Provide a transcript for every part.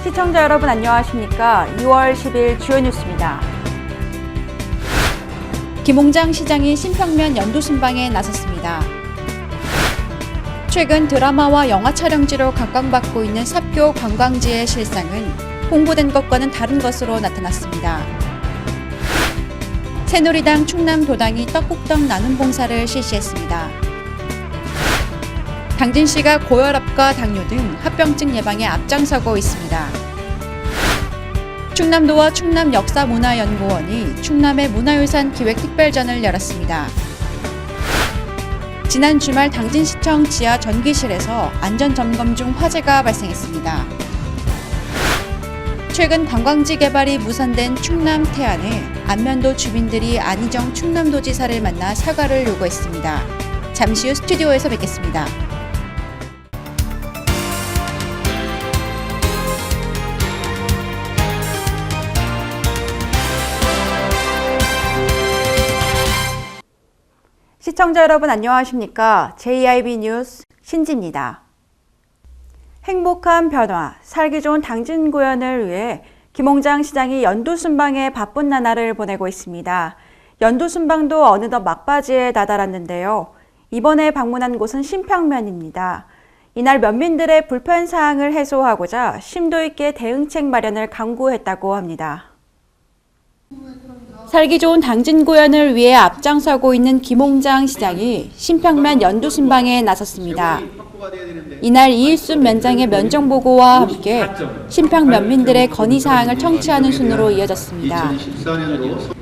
시청자 여러분 안녕하십니까? 2월 10일 주요 뉴스입니다. 김홍장 시장이 신평면 연도순방에 나섰습니다. 최근 드라마와 영화 촬영지로 각광받고 있는 삽교 관광지의 실상은 홍보된 것과는 다른 것으로 나타났습니다. 새누리당 충남도당이 떡국떡 나눔 봉사를 실시했습니다. 당진시가 고혈압과 당뇨 등 합병증 예방에 앞장서고 있습니다. 충남도와 충남역사문화연구원이 충남의 문화유산 기획특별전을 열었습니다. 지난 주말 당진시청 지하 전기실에서 안전점검 중 화재가 발생했습니다. 최근 관광지 개발이 무산된 충남 태안에 안면도 주민들이 안희정 충남도지사를 만나 사과를 요구했습니다. 잠시 후 스튜디오에서 뵙겠습니다. 시청자 여러분 안녕하십니까? JIB 뉴스 신지입니다. 행복한 변화, 살기 좋은 당진 구현을 위해 김홍장 시장이 연두순방에 바쁜 나날을 보내고 있습니다. 연두순방도 어느덧 막바지에 다다랐는데요. 이번에 방문한 곳은 신평면입니다. 이날 면민들의 불편사항을 해소하고자 심도 있게 대응책 마련을 강구했다고 합니다. 살기 좋은 당진 구현을 위해 앞장서고 있는 김홍장 시장이 신평면 연두순방에 나섰습니다. 이날 이일순 면장의 면정보고와 함께 신평 면민들의 건의사항을 청취하는 순으로 이어졌습니다.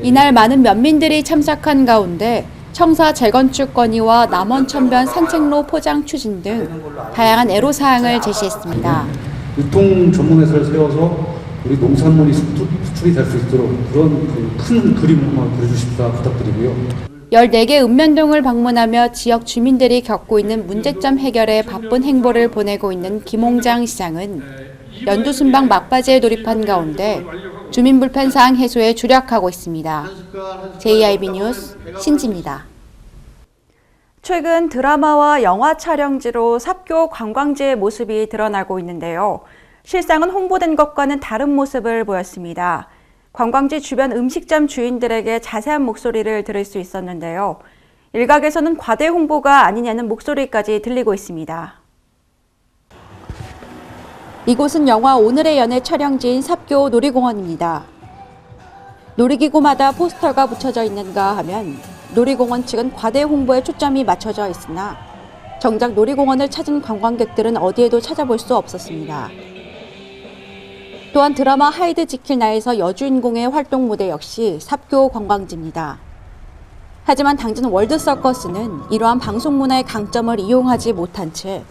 이날 많은 면민들이 참석한 가운데 청사 재건축 건의와 남원천변 산책로 포장 추진 등 다양한 애로사항을 제시했습니다. 유통 전문회사를 세워서 우리 농산물이 수출이 될 수 있도록 그런 큰 그림을 그려주십사 부탁드리고요. 14개 읍면동을 방문하며 지역 주민들이 겪고 있는 문제점 해결에 바쁜 행보를 보내고 있는 김홍장 시장은 연두순방 막바지에 돌입한 가운데 주민 불편 사항 해소에 주력하고 있습니다. JIB 뉴스 신지입니다. 최근 드라마와 영화 촬영지로 삽교 관광지의 모습이 드러나고 있는데요. 실상은 홍보된 것과는 다른 모습을 보였습니다. 관광지 주변 음식점 주인들에게 자세한 목소리를 들을 수 있었는데요. 일각에서는 과대 홍보가 아니냐는 목소리까지 들리고 있습니다. 이곳은 영화 오늘의 연애 촬영지인 삽교 놀이공원입니다. 놀이기구마다 포스터가 붙여져 있는가 하면 놀이공원 측은 과대 홍보에 초점이 맞춰져 있으나 정작 놀이공원을 찾은 관광객들은 어디에도 찾아볼 수 없었습니다. 또한 드라마 하이드 지킬 나에서 여주인공의 활동 무대 역시 삽교 관광지입니다. 하지만 당진 월드서커스는 이러한 방송 문화의 강점을 이용하지 못한 채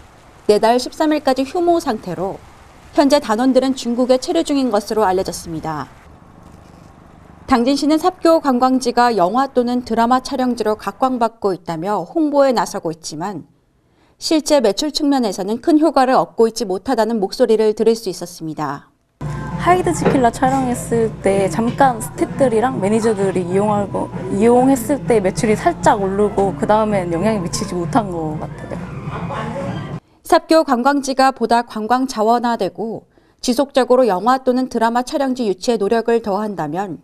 내달 13일까지 휴무 상태로 현재 단원들은 중국에 체류 중인 것으로 알려졌습니다. 당진시는 삽교 관광지가 영화 또는 드라마 촬영지로 각광받고 있다며 홍보에 나서고 있지만 실제 매출 측면에서는 큰 효과를 얻고 있지 못하다는 목소리를 들을 수 있었습니다. 하이드 지킬라 촬영했을 때 잠깐 스태프들이랑 매니저들이 이용했을 때 매출이 살짝 오르고 그 다음엔 영향이 미치지 못한 것 같아요. 삽교 관광지가 보다 관광 자원화되고 지속적으로 영화 또는 드라마 촬영지 유치에 노력을 더한다면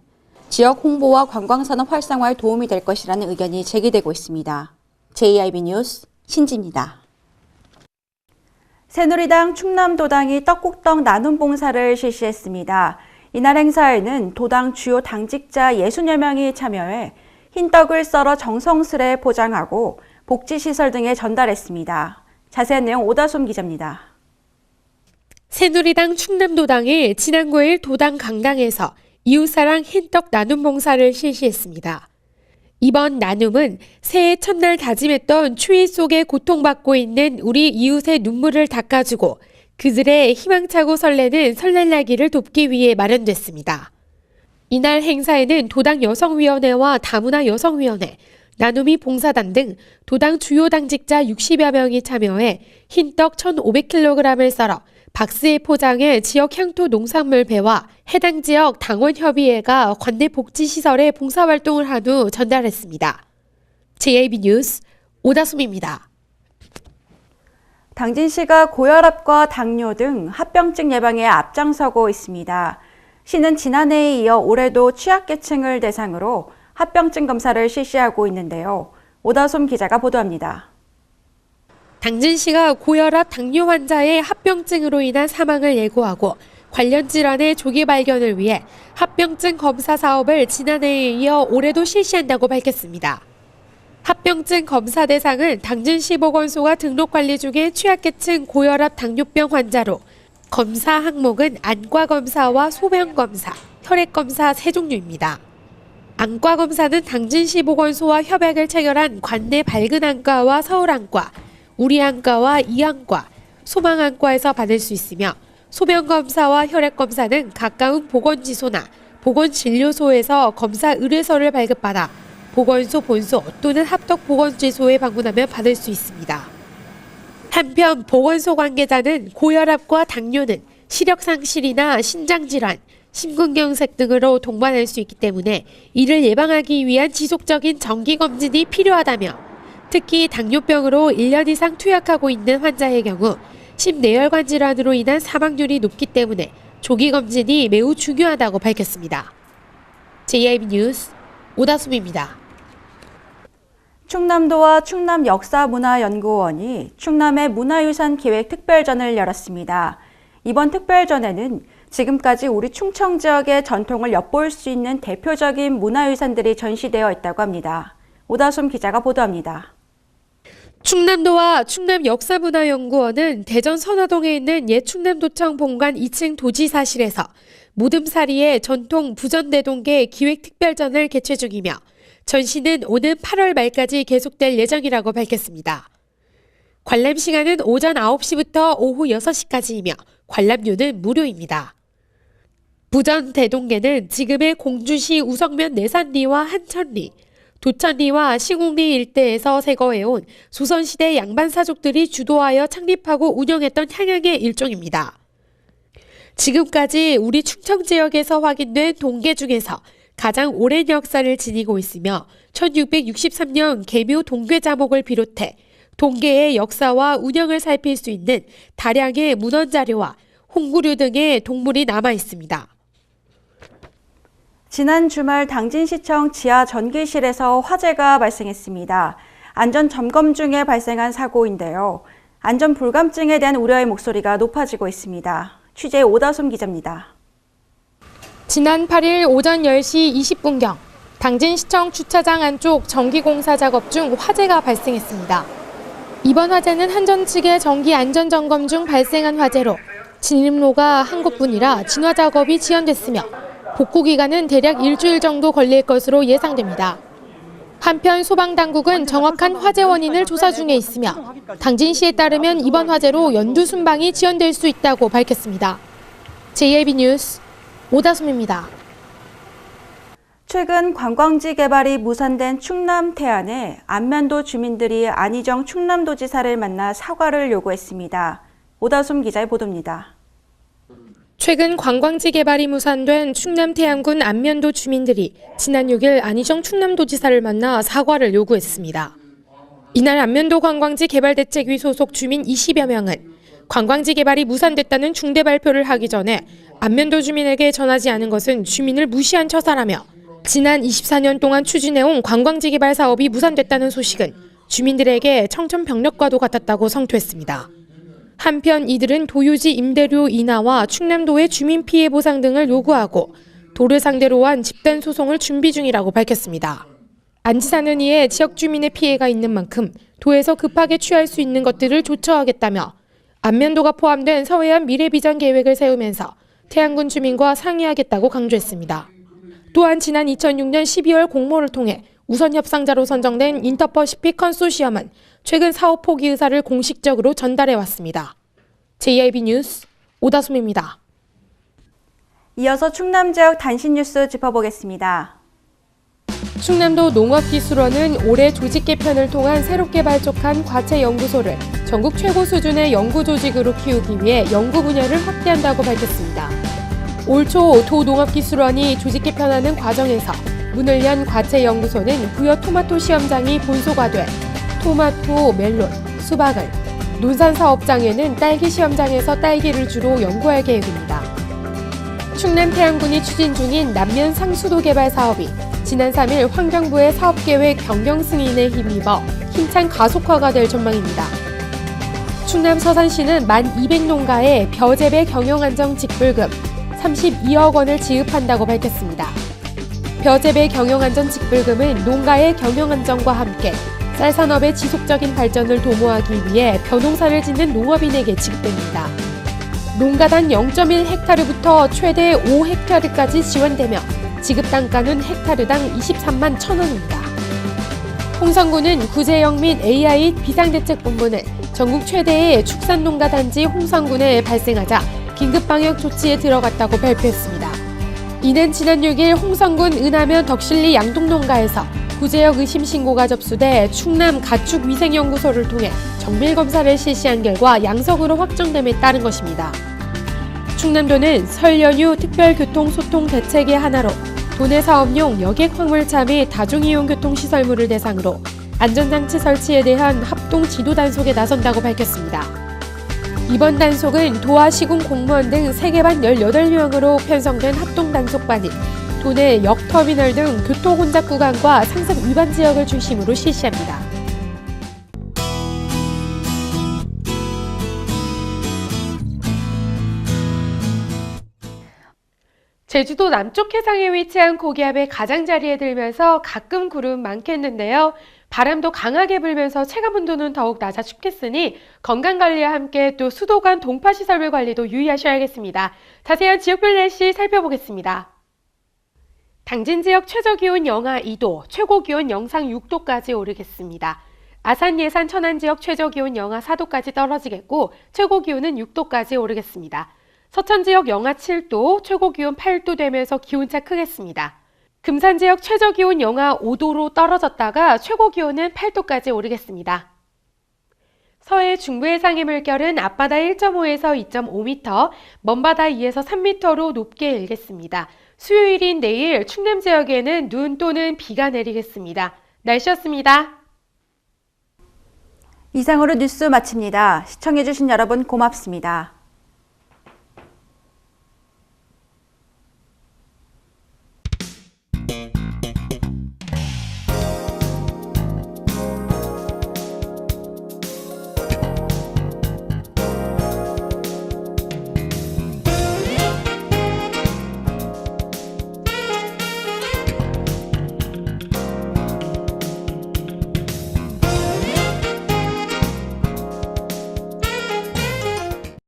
지역 홍보와 관광산업 활성화에 도움이 될 것이라는 의견이 제기되고 있습니다. JIB 뉴스 신지입니다. 새누리당 충남도당이 떡국떡 나눔 봉사를 실시했습니다. 이날 행사에는 도당 주요 당직자 60여 명이 참여해 흰떡을 썰어 정성스레 포장하고 복지시설 등에 전달했습니다. 자세한 내용 오다솜 기자입니다. 새누리당 충남도당이 지난 9일 도당 강당에서 이웃사랑 흰떡 나눔 봉사를 실시했습니다. 이번 나눔은 새해 첫날 다짐했던 추위 속에 고통받고 있는 우리 이웃의 눈물을 닦아주고 그들의 희망차고 설레는 설날나기를 돕기 위해 마련됐습니다. 이날 행사에는 도당 여성위원회와 다문화 여성위원회, 나눔이 봉사단 등 도당 주요 당직자 60여 명이 참여해 흰떡 1,500kg을 썰어 박스에 포장해 지역 향토 농산물 배와 해당 지역 당원협의회가 관내 복지시설에 봉사활동을 한 후 전달했습니다. JIB 뉴스 오다솜입니다. 당진시가 고혈압과 당뇨 등 합병증 예방에 앞장서고 있습니다. 시는 지난해에 이어 올해도 취약계층을 대상으로 합병증 검사를 실시하고 있는데요. 오다솜 기자가 보도합니다. 당진시가 고혈압 당뇨 환자의 합병증으로 인한 사망을 예고하고 관련 질환의 조기 발견을 위해 합병증 검사 사업을 지난해에 이어 올해도 실시한다고 밝혔습니다. 합병증 검사 대상은 당진시 보건소가 등록 관리 중인 취약계층 고혈압 당뇨병 환자로 검사 항목은 안과 검사와 소변 검사, 혈액 검사 세 종류입니다. 안과 검사는 당진시 보건소와 협약을 체결한 관내 발근안과와 서울안과, 우리안과와 이안과, 소망안과에서 받을 수 있으며 소변 검사와 혈액 검사는 가까운 보건지소나 보건진료소에서 검사 의뢰서를 발급받아 보건소 본소 또는 합덕 보건지소에 방문하면 받을 수 있습니다. 한편 보건소 관계자는 고혈압과 당뇨는 시력 상실이나 신장질환, 심근경색 등으로 동반할 수 있기 때문에 이를 예방하기 위한 지속적인 정기검진이 필요하다며 특히 당뇨병으로 1년 이상 투약하고 있는 환자의 경우 심내혈관 질환으로 인한 사망률이 높기 때문에 조기검진이 매우 중요하다고 밝혔습니다. JIB 뉴스 오다솜입니다. 충남도와 충남역사문화연구원이 충남의 문화유산 기획 특별전을 열었습니다. 이번 특별전에는 지금까지 우리 충청 지역의 전통을 엿볼 수 있는 대표적인 문화유산들이 전시되어 있다고 합니다. 오다솜 기자가 보도합니다. 충남도와 충남역사문화연구원은 대전 선화동에 있는 옛 충남도청 본관 2층 도지사실에서 모듬사리의 전통 부전대동계 기획특별전을 개최 중이며 전시는 오는 8월 말까지 계속될 예정이라고 밝혔습니다. 관람 시간은 오전 9시부터 오후 6시까지이며 관람료는 무료입니다. 부전대동계는 지금의 공주시 우성면 내산리와 한천리, 도천리와 시곡리 일대에서 세거해온 조선시대 양반사족들이 주도하여 창립하고 운영했던 향양의 일종입니다. 지금까지 우리 충청 지역에서 확인된 동계 중에서 가장 오랜 역사를 지니고 있으며 1663년 계묘 동괴자목을 비롯해 동계의 역사와 운영을 살필 수 있는 다량의 문헌자료와 홍구류 등의 동물이 남아 있습니다. 지난 주말 당진시청 지하 전기실에서 화재가 발생했습니다. 안전 점검 중에 발생한 사고인데요. 안전 불감증에 대한 우려의 목소리가 높아지고 있습니다. 취재 오다솜 기자입니다. 지난 8일 오전 10시 20분경 당진시청 주차장 안쪽 전기공사 작업 중 화재가 발생했습니다. 이번 화재는 한전 측의 전기 안전점검 중 발생한 화재로 진입로가 한 곳뿐이라 진화 작업이 지연됐으며 복구 기간은 대략 일주일 정도 걸릴 것으로 예상됩니다. 한편 소방당국은 정확한 화재 원인을 조사 중에 있으며 당진시에 따르면 이번 화재로 연두 순방이 지연될 수 있다고 밝혔습니다. JIB 뉴스 오다솜입니다. 최근 관광지 개발이 무산된 충남 태안에 안면도 주민들이 안희정 충남도지사를 만나 사과를 요구했습니다. 오다솜 기자의 보도입니다. 최근 관광지 개발이 무산된 충남 태안군 안면도 주민들이 지난 6일 안희정 충남도지사를 만나 사과를 요구했습니다. 이날 안면도 관광지 개발대책위 소속 주민 20여 명은 관광지 개발이 무산됐다는 중대 발표를 하기 전에 안면도 주민에게 전하지 않은 것은 주민을 무시한 처사라며 지난 24년 동안 추진해온 관광지 개발 사업이 무산됐다는 소식은 주민들에게 청천벽력과도 같았다고 성토했습니다. 한편 이들은 도유지 임대료 인하와 충남도의 주민 피해 보상 등을 요구하고 도를 상대로 한 집단 소송을 준비 중이라고 밝혔습니다. 안 지사는 이에 지역 주민의 피해가 있는 만큼 도에서 급하게 취할 수 있는 것들을 조처하겠다며 안면도가 포함된 서해안 미래비전 계획을 세우면서 태안군 주민과 상의하겠다고 강조했습니다. 또한 지난 2006년 12월 공모를 통해 우선 협상자로 선정된 인터퍼시픽 컨소시엄은 최근 사업 포기 의사를 공식적으로 전달해왔습니다. JIB 뉴스 오다솜입니다. 이어서 충남 지역 단신 뉴스 짚어보겠습니다. 충남도 농업기술원은 올해 조직 개편을 통한 새롭게 발족한 과채연구소를 전국 최고 수준의 연구조직으로 키우기 위해 연구 분야를 확대한다고 밝혔습니다. 올 초 도 농업기술원이 조직 개편하는 과정에서 문을 연 과채연구소는 부여 토마토 시험장이 본소가 돼 토마토, 멜론, 수박을, 논산 사업장에는 딸기 시험장에서 딸기를 주로 연구할 계획입니다. 충남 태안군이 추진 중인 남면 상수도 개발 사업이 지난 3일 환경부의 사업계획 변경 승인에 힘입어 힘찬 가속화가 될 전망입니다. 충남 서산시는 만 200농가에 벼재배 경영안정 직불금 32억 원을 지급한다고 밝혔습니다. 벼재배 경영안전 직불금은 농가의 경영안정과 함께 쌀산업의 지속적인 발전을 도모하기 위해 벼농사를 짓는 농업인에게 지급됩니다. 농가당 0.1헥타르부터 최대 5헥타르까지 지원되며 지급 단가는 헥타르당 23만 1,000원입니다. 홍성군은 구제역 및 AI 비상대책본부는 전국 최대의 축산농가 단지 홍성군에 발생하자 긴급방역 조치에 들어갔다고 발표했습니다. 이는 지난 6일 홍성군 은하면 덕실리 양동농가에서 구제역 의심 신고가 접수돼 충남 가축위생연구소를 통해 정밀검사를 실시한 결과 양성으로 확정됨에 따른 것입니다. 충남도는 설 연휴 특별교통소통 대책의 하나로 도내 사업용 여객 화물차 및 다중이용교통시설물을 대상으로 안전장치 설치에 대한 합동 지도 단속에 나선다고 밝혔습니다. 이번 단속은 도와 시군 공무원 등 세계반 18명으로 편성된 합동 단속반이 도내 역터미널 등 교통혼잡 구간과 상습 위반 지역을 중심으로 실시합니다. 제주도 남쪽 해상에 위치한 고기압의 가장자리에 들면서 가끔 구름 많겠는데요. 바람도 강하게 불면서 체감온도는 더욱 낮아 춥겠으니 건강관리와 함께 또 수도관 동파시설물 관리도 유의하셔야겠습니다. 자세한 지역별 날씨 살펴보겠습니다. 당진 지역 최저기온 영하 2도, 최고기온 영상 6도까지 오르겠습니다. 아산, 예산, 천안 지역 최저기온 영하 4도까지 떨어지겠고 최고기온은 6도까지 오르겠습니다. 서천 지역 영하 7도, 최고기온 8도 되면서 기온차 크겠습니다. 금산 지역 최저기온 영하 5도로 떨어졌다가 최고기온은 8도까지 오르겠습니다. 서해 중부해상의 물결은 앞바다 1.5에서 2.5m, 먼바다 2에서 3m로 높게 일겠습니다. 수요일인 내일 충남 지역에는 눈 또는 비가 내리겠습니다. 날씨였습니다. 이상으로 뉴스 마칩니다. 시청해주신 여러분 고맙습니다.